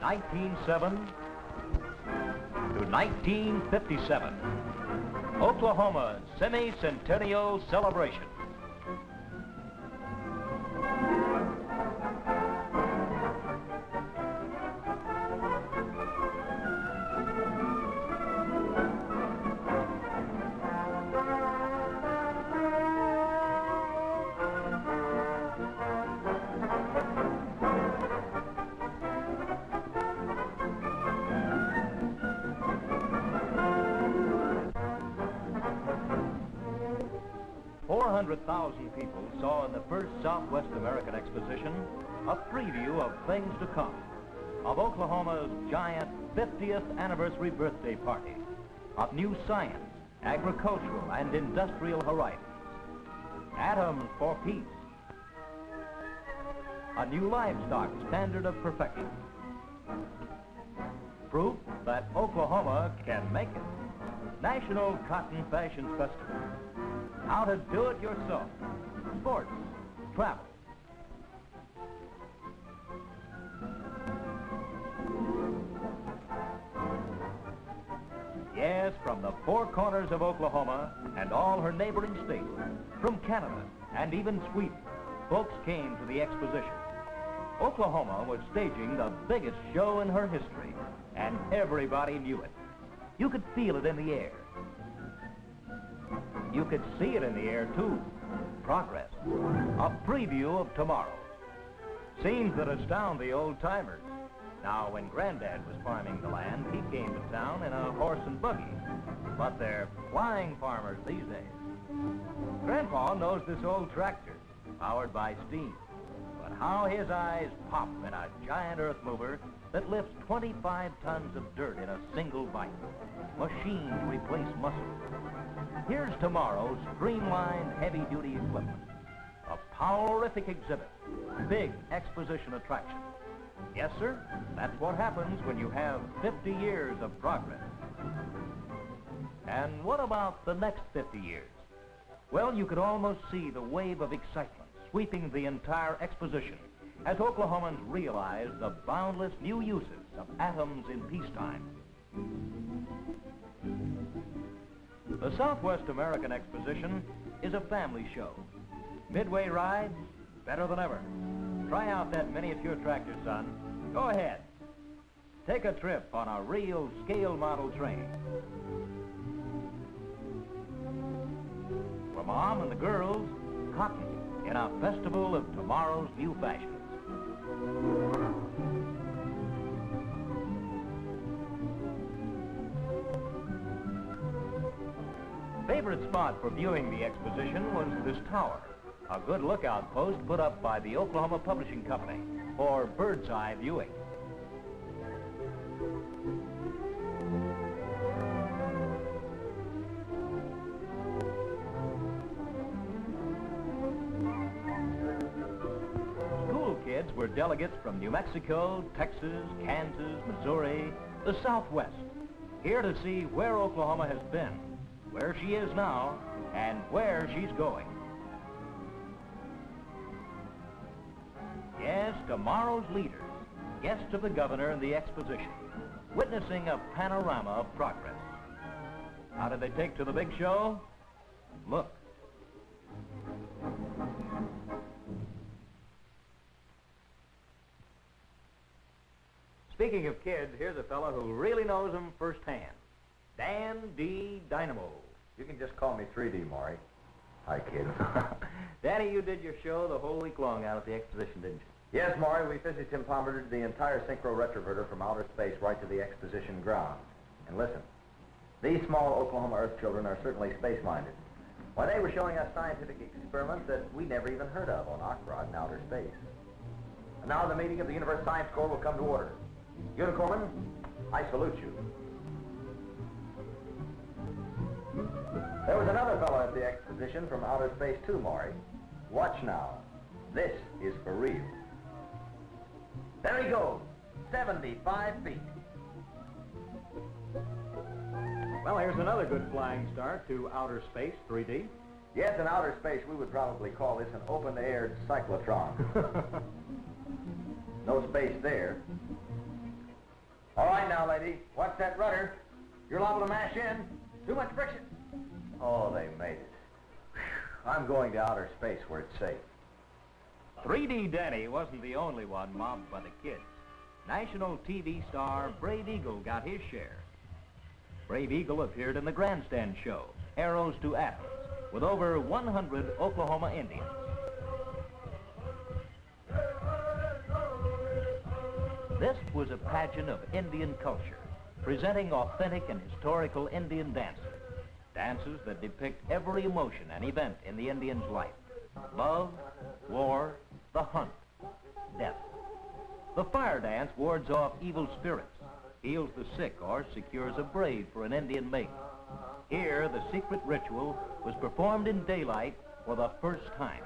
1907 to 1957. Oklahoma Semi-Centennial Celebration. $400,000 people saw in the first Southwest American Exposition a preview of things to come, of Oklahoma's giant 50th anniversary birthday party, of new science, agricultural and industrial horizons, atoms for peace, a new livestock standard of perfection, proof that Oklahoma can make it, National Cotton Fashion Festival, how to do it yourself, sports, travel. Yes, from the four corners of Oklahoma and all her neighboring states, from Canada and even Sweden, folks came to the exposition. Oklahoma was staging the biggest show in her history, and everybody knew it. You could feel it in the air. You could see it in the air, too. Progress. A preview of tomorrow. Scenes that astound the old-timers. Now, when Granddad was farming the land, he came to town in a horse and buggy. But they're flying farmers these days. Grandpa knows this old tractor, powered by steam. But how his eyes pop in a giant earth mover that lifts 25 tons of dirt in a single bite. Machines replace muscle. Here's tomorrow's streamlined heavy-duty equipment. A powerific exhibit. Big exposition attraction. Yes, sir, that's what happens when you have 50 years of progress. And what about the next 50 years? Well, you could almost see the wave of excitement sweeping the entire exposition as Oklahomans realize the boundless new uses of atoms in peacetime. The Southwest American Exposition is a family show. Midway rides, better than ever. Try out that miniature tractor, son. Go ahead. Take a trip on a real scale model train. For Mom and the girls, cotton in a festival of tomorrow's new fashions. Favorite spot for viewing the exposition was this tower, a good lookout post put up by the Oklahoma Publishing Company for bird's eye viewing. School kids were delegates from New Mexico, Texas, Kansas, Missouri, the Southwest, here to see where Oklahoma has been, where she is now, and where she's going. Yes, tomorrow's leaders, guests of the governor and the exposition, witnessing a panorama of progress. How did they take to the big show? Look. Speaking of kids, here's a fellow who really knows them firsthand. Dan D. Dynamo. You can just call me 3D, Maury. Hi, kid. Danny, you did your show the whole week long out at the exposition, didn't you? Yes, Maury, we physically timpometered the entire synchro retroverter from outer space right to the exposition grounds. And listen, these small Oklahoma Earth children are certainly space-minded. Why, they were showing us scientific experiments that we never even heard of on Ockrod in outer space. And now the meeting of the Universe Science Corps will come to order. Unicorn, I salute you. There was another fellow at the exposition from outer space too, Maury. Watch now. This is for real. There he goes, 75 feet. Well, here's another good flying start to outer space, 3D. Yes, in outer space, we would probably call this an open-aired cyclotron. No space there. All right now, lady. Watch that rudder. You're liable to mash in. Too much friction. Oh, they made it. Whew. I'm going to outer space where it's safe. 3D Denny wasn't the only one mobbed by the kids. National TV star Brave Eagle got his share. Brave Eagle appeared in the grandstand show, Arrows to Athens, with over 100 Oklahoma Indians. This was a pageant of Indian culture, presenting authentic and historical Indian dances. Dances that depict every emotion and event in the Indian's life. Love, war, the hunt, death. The fire dance wards off evil spirits, heals the sick, or secures a bride for an Indian mate. Here, the secret ritual was performed in daylight for the first time.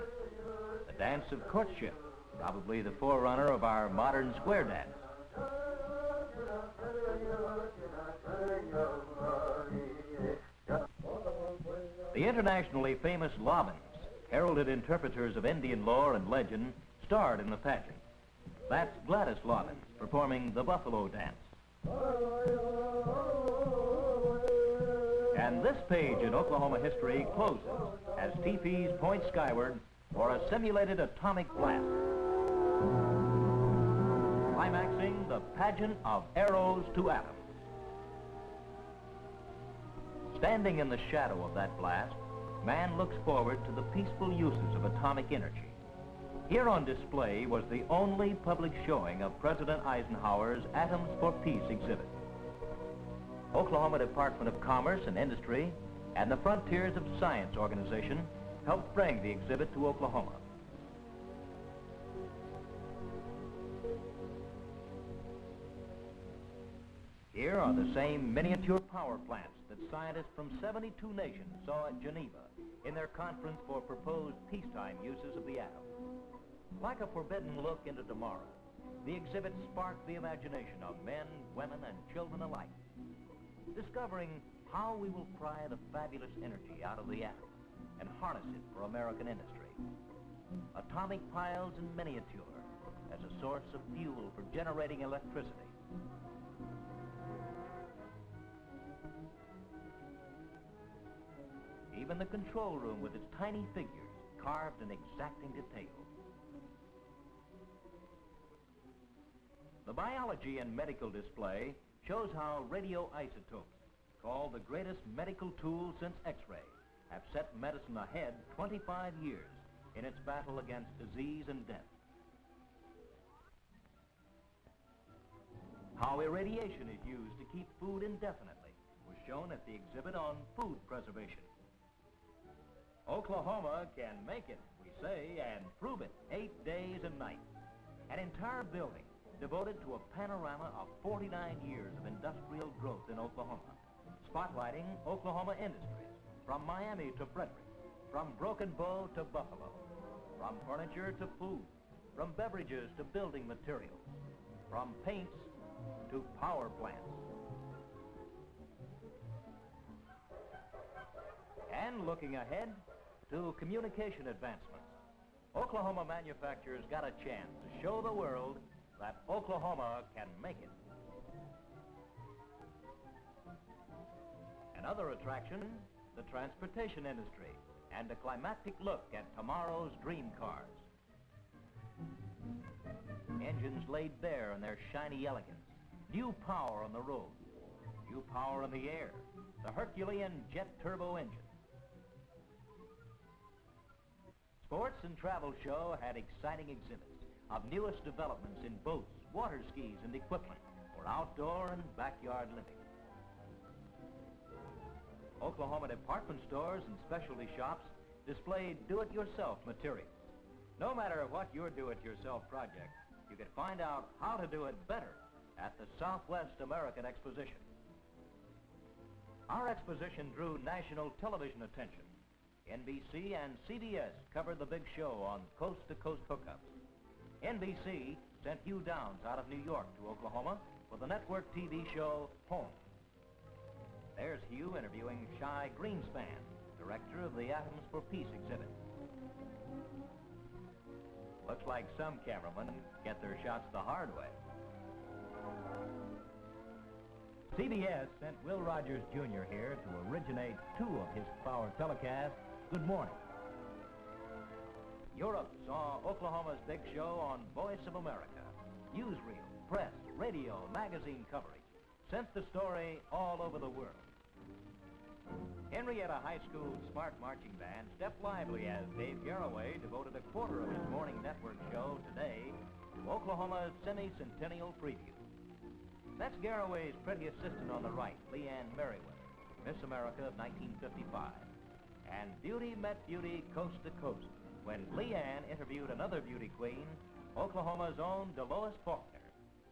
The dance of courtship, probably the forerunner of our modern square dance. The internationally famous Lobbins, heralded interpreters of Indian lore and legend, starred in the pageant. That's Gladys Lobbins performing the Buffalo Dance. And this page in Oklahoma history closes as teepees point skyward for a simulated atomic blast, climaxing the pageant of Arrows to Athens. Standing in the shadow of that blast, man looks forward to the peaceful uses of atomic energy. Here on display was the only public showing of President Eisenhower's Atoms for Peace exhibit. Oklahoma Department of Commerce and Industry and the Frontiers of Science organization helped bring the exhibit to Oklahoma. Here are the same miniature power plants that scientists from 72 nations saw at Geneva in their conference for proposed peacetime uses of the atom. Like a forbidden look into tomorrow, the exhibit sparked the imagination of men, women, and children alike, discovering how we will pry the fabulous energy out of the atom and harness it for American industry. Atomic piles in miniature as a source of fuel for generating electricity. Even the control room with its tiny figures carved in exacting detail. The biology and medical display shows how radioisotopes, called the greatest medical tool since X-ray, have set medicine ahead 25 years in its battle against disease and death. How irradiation is used to keep food indefinitely was shown at the exhibit on food preservation. Oklahoma can make it, we say, and prove it 8 days and nights. An entire building devoted to a panorama of 49 years of industrial growth in Oklahoma, spotlighting Oklahoma industries, from Miami to Frederick, from Broken Bow to Buffalo, from furniture to food, from beverages to building materials, from paints to power plants. And looking ahead to communication advancements, Oklahoma manufacturers got a chance to show the world that Oklahoma can make it. Another attraction, the transportation industry, and a climactic look at tomorrow's dream cars. Engines laid bare in their shiny elegance, new power on the road, new power in the air, the Herculean jet turbo engine. Sports and Travel Show had exciting exhibits of newest developments in boats, water skis, and equipment for outdoor and backyard living. Oklahoma department stores and specialty shops displayed do-it-yourself materials. No matter what your do-it-yourself project, you can find out how to do it better at the Southwest American Exposition. Our exposition drew national television attention. NBC and CBS covered the big show on coast-to-coast hookups. NBC sent Hugh Downs out of New York to Oklahoma for the network TV show Home. There's Hugh interviewing Shai Greenspan, director of the Atoms for Peace exhibit. Looks like some cameramen get their shots the hard way. CBS sent Will Rogers Jr. here to originate 2 of his power telecasts. Good morning. Europe saw Oklahoma's big show on Voice of America. Newsreel, press, radio, magazine coverage sent the story all over the world. Henrietta High School's smart marching band stepped lively as Dave Garraway devoted a quarter of his morning network show today to Oklahoma Semi-Centennial preview. That's Garraway's pretty assistant on the right, Leanne Merriweather, Miss America of 1955. And beauty met beauty coast to coast when Leanne interviewed another beauty queen, Oklahoma's own Delois Faulkner,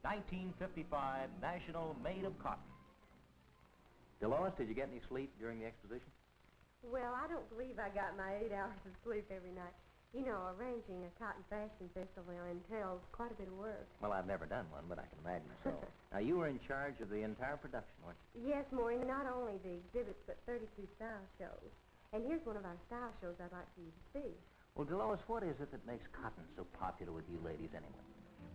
1955 National Maid of Cotton. Delois, did you get any sleep during the exposition? Well, I don't believe I got my 8 hours of sleep every night. You know, arranging a cotton fashion festival entails quite a bit of work. Well, I've never done one, but I can imagine so. Now, you were in charge of the entire production, weren't you? Yes, Maureen, not only the exhibits, but 32 style shows. And here's one of our style shows I'd like for you to see. Well, Delois, what is it that makes cotton so popular with you ladies anyway?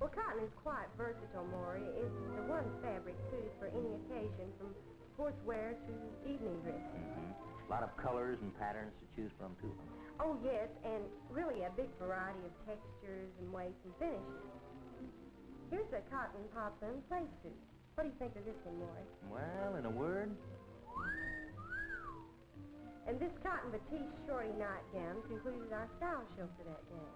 Well, cotton is quite versatile, Maury. It's the one fabric suited for any occasion, from sportswear to evening dress. Mm-hmm. A lot of colors and patterns to choose from, too. Oh, yes, and really a big variety of textures and weights and finishes. Here's a cotton poplin play suit. What do you think of this one, Maury? Well, in a word? And this cotton batiste shorty nightgown concluded our style show for that day.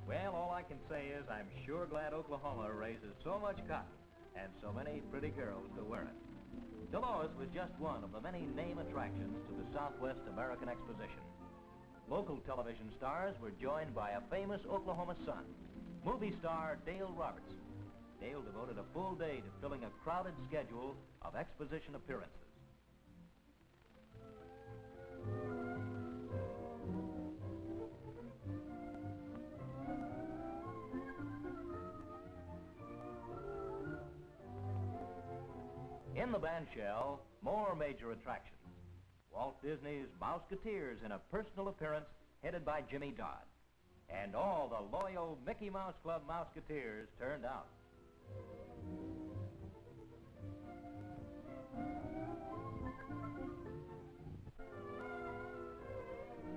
Well, all I can say is I'm sure glad Oklahoma raises so much cotton and so many pretty girls to wear it. Delois was just one of the many name attractions to the Southwest American Exposition. Local television stars were joined by a famous Oklahoma son, movie star Dale Robertson. Dale devoted a full day to filling a crowded schedule of exposition appearances. In the bandshell, more major attractions. Walt Disney's Mouseketeers in a personal appearance headed by Jimmy Dodd. And all the loyal Mickey Mouse Club Mouseketeers turned out.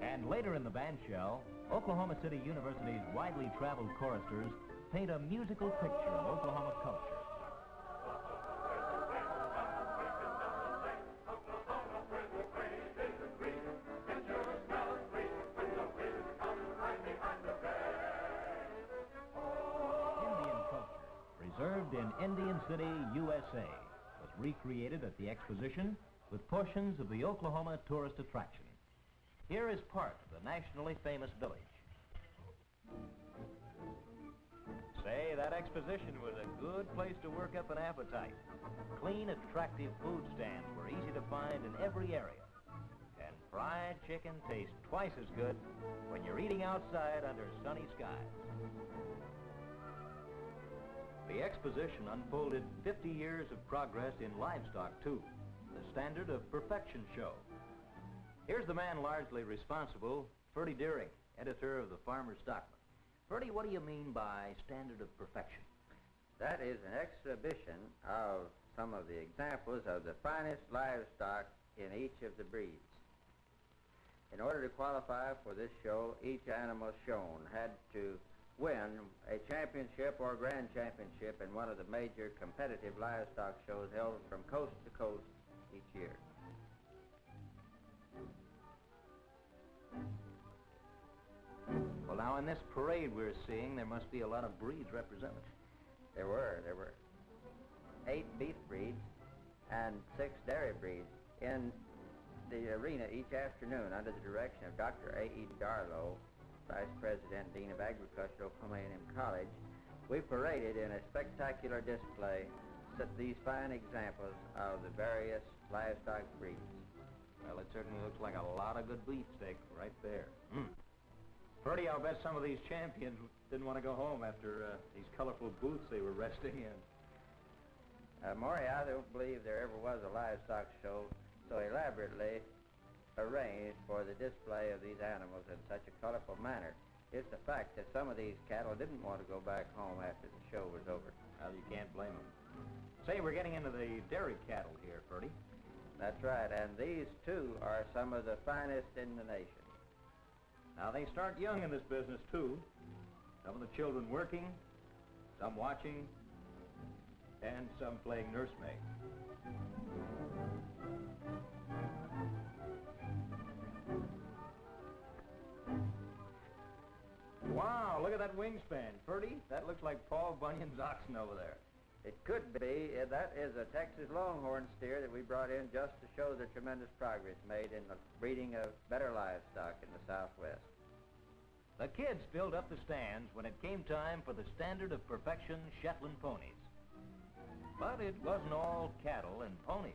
And later in the bandshell, Oklahoma City University's widely traveled choristers paint a musical picture of Oklahoma culture. Preserved in Indian City, USA, was recreated at the exposition with portions of the Oklahoma tourist attraction. Here is part of the nationally famous village. Say, that exposition was a good place to work up an appetite. Clean, attractive food stands were easy to find in every area. And fried chicken tastes twice as good when you're eating outside under sunny skies. The exposition unfolded 50 years of progress in livestock, too, the standard of perfection show. Here's the man largely responsible, Ferdy Deering, editor of the Farmer's Stockman. Ferdy, what do you mean by standard of perfection? That is an exhibition of some of the examples of the finest livestock in each of the breeds. In order to qualify for this show, each animal shown had to win a championship or grand championship in one of the major competitive livestock shows held from coast to coast each year. Well, now, in this parade we're seeing, there must be a lot of breeds represented. There were 8 beef breeds and 6 dairy breeds in the arena each afternoon under the direction of Dr. A.E. Darlow, Vice President, Dean of Agriculture, Oklahoma A&M College. We paraded in a spectacular display these fine examples of the various livestock breeds. Well, it certainly looks like a lot of good beefsteak right there. Ferdy, I'll bet some of these champions didn't want to go home after these colorful booths they were resting in. Maury, I don't believe there ever was a livestock show so elaborately arranged for the display of these animals in such a colorful manner. It's the fact that some of these cattle didn't want to go back home after the show was over. Well, you can't blame them. Say, we're getting into the dairy cattle here, Ferdy. That's right, and these, too, are some of the finest in the nation. Now, they start young in this business, too. Some of the children working, some watching, and some playing nursemaid. Wow, look at that wingspan. Ferdy, that looks like Paul Bunyan's oxen over there. It could be. That is a Texas Longhorn steer that we brought in just to show the tremendous progress made in the breeding of better livestock in the Southwest. The kids filled up the stands when it came time for the standard of perfection Shetland ponies. But it wasn't all cattle and ponies.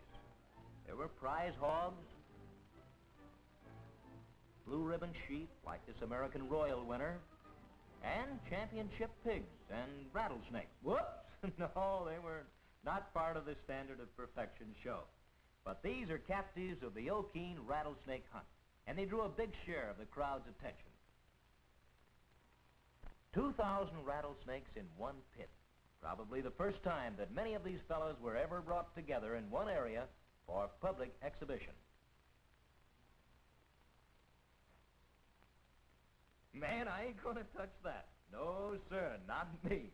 There were prize hogs, blue ribbon sheep like this American Royal winner, and championship pigs and rattlesnakes. Whoops! No, they were not part of the standard of perfection show. But these are captives of the Okeen rattlesnake hunt, and they drew a big share of the crowd's attention. 2,000 rattlesnakes in one pit. Probably the first time that many of these fellows were ever brought together in one area for public exhibition. Man, I ain't gonna touch that. No, sir, not me.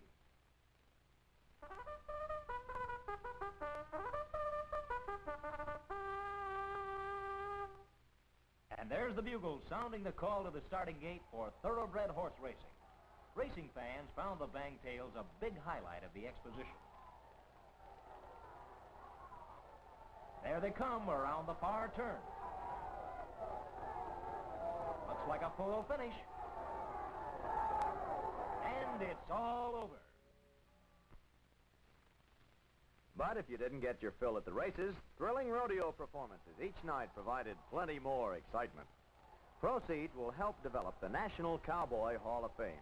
And there's the bugle sounding the call to the starting gate for thoroughbred horse racing. Racing fans found the Bangtails a big highlight of the exposition. There they come around the far turn. Looks like a pole finish. And it's all over. But if you didn't get your fill at the races, thrilling rodeo performances each night provided plenty more excitement. Proceeds will help develop the National Cowboy Hall of Fame.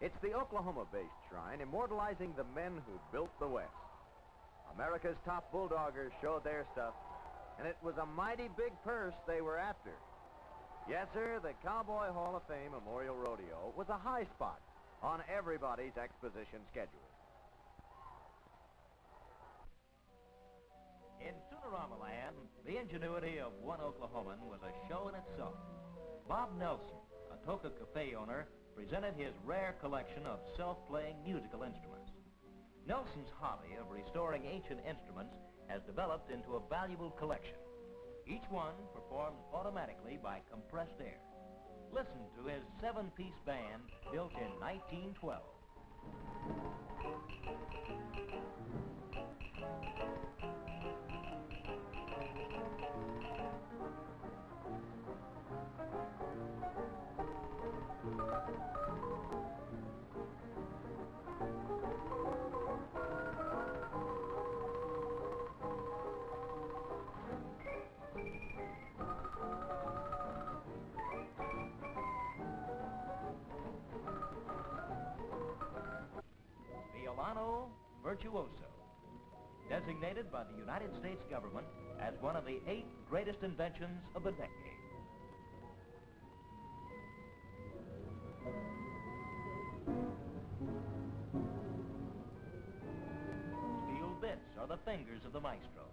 It's the Oklahoma-based shrine immortalizing the men who built the West. America's top bulldoggers showed their stuff, and it was a mighty big purse they were after. Yes, sir, the Cowboy Hall of Fame Memorial Rodeo was a high spot on everybody's exposition schedule. In Toonerama Land, the ingenuity of one Oklahoman was a show in itself. Bob Nelson, a Toka Cafe owner, presented his rare collection of self-playing musical instruments. Nelson's hobby of restoring ancient instruments has developed into a valuable collection. Each one performs automatically by compressed air. Listen to his 7-piece band built in 1912. Virtuoso, designated by the United States government as one of the 8 greatest inventions of the decade. Steel bits are the fingers of the maestro.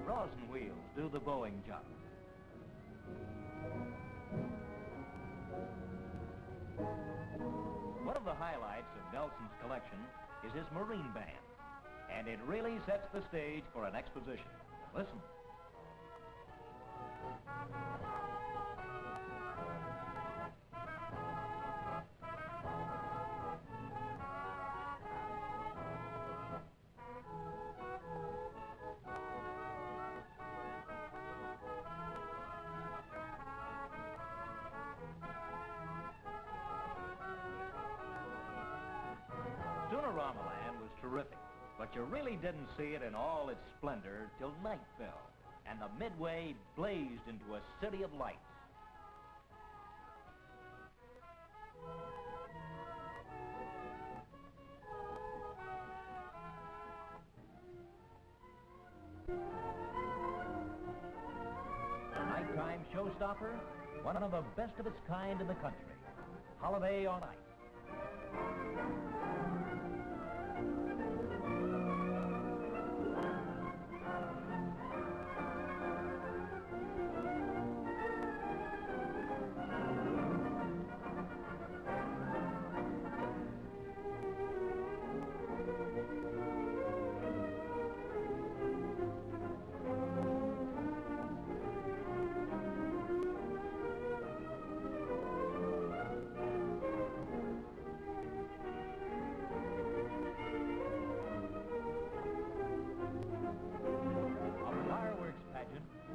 Rosin wheels do the bowing job. One of the highlights of Nelson's collection is his marine band, and it really sets the stage for an exposition. Listen. Toonerama Land was terrific, but you really didn't see it in all its splendor till night fell, and the Midway blazed into a city of lights. The nighttime showstopper, one of the best of its kind in the country. Holiday on Ice.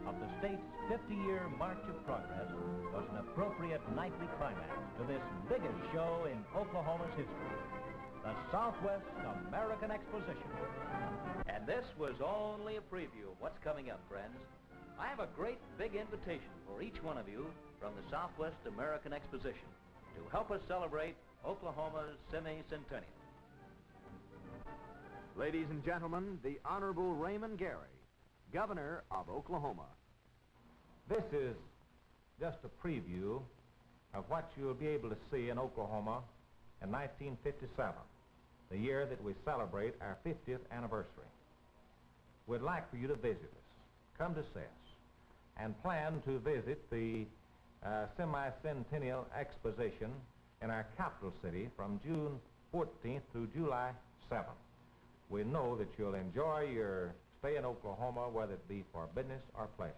Of the state's 50-year March of Progress was an appropriate nightly climax to this biggest show in Oklahoma's history, the Southwest American Exposition. And this was only a preview of what's coming up, friends. I have a great big invitation for each one of you from the Southwest American Exposition to help us celebrate Oklahoma's Semi-Centennial. Ladies and gentlemen, the Honorable Raymond Gary, Governor of Oklahoma. This is just a preview of what you'll be able to see in Oklahoma in 1957, the year that we celebrate our 50th anniversary. We'd like for you to visit us, come to see us, and plan to visit the Semi-Centennial Exposition in our capital city from June 14th through July 7th. We know that you'll enjoy your stay in Oklahoma, whether it be for business or pleasure.